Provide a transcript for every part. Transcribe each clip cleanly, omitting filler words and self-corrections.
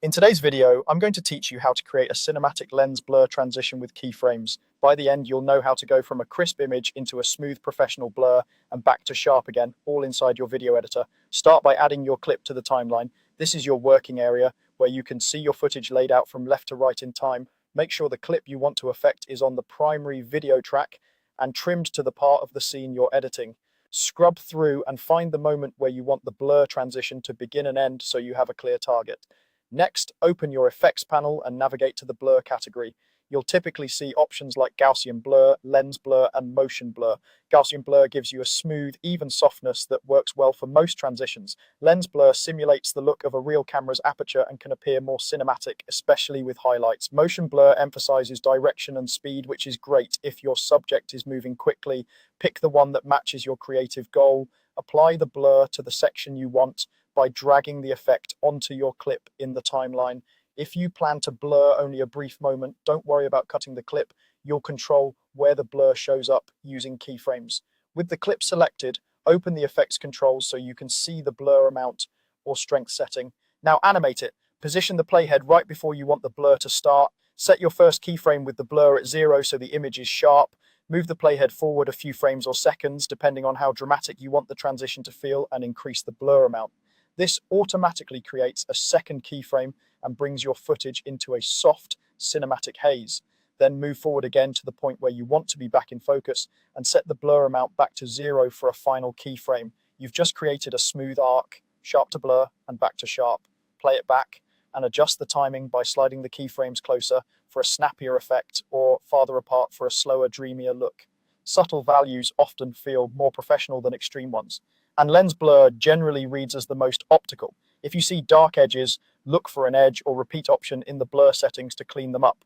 In today's video, I'm going to teach you how to create a cinematic lens blur transition with keyframes. By the end, you'll know how to go from a crisp image into a smooth professional blur and back to sharp again, all inside your video editor. Start by adding your clip to the timeline. This is your working area where you can see your footage laid out from left to right in time. Make sure the clip you want to affect is on the primary video track and trimmed to the part of the scene you're editing. Scrub through and find the moment where you want the blur transition to begin and end so you have a clear target. Next, open your effects panel and navigate to the blur category. You'll typically see options like Gaussian blur, lens blur, and motion blur. Gaussian blur gives you a smooth, even softness that works well for most transitions. Lens blur simulates the look of a real camera's aperture and can appear more cinematic, especially with highlights. Motion blur emphasizes direction and speed, which is great if your subject is moving quickly. Pick the one that matches your creative goal. Apply the blur to the section you want by dragging the effect onto your clip in the timeline. If you plan to blur only a brief moment, don't worry about cutting the clip. You'll control where the blur shows up using keyframes. With the clip selected, open the effects controls so you can see the blur amount or strength setting. Now animate it. Position the playhead right before you want the blur to start. Set your first keyframe with the blur at 0 so the image is sharp. Move the playhead forward a few frames or seconds, depending on how dramatic you want the transition to feel, and increase the blur amount. This automatically creates a second keyframe and brings your footage into a soft cinematic haze. Then move forward again to the point where you want to be back in focus and set the blur amount back to 0 for a final keyframe. You've just created a smooth arc, sharp to blur and back to sharp. Play it back and adjust the timing by sliding the keyframes closer for a snappier effect or farther apart for a slower, dreamier look. Subtle values often feel more professional than extreme ones. And lens blur generally reads as the most optical. If you see dark edges, look for an edge or repeat option in the blur settings to clean them up.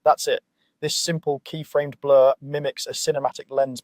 That's it. This simple keyframed blur mimics a cinematic lens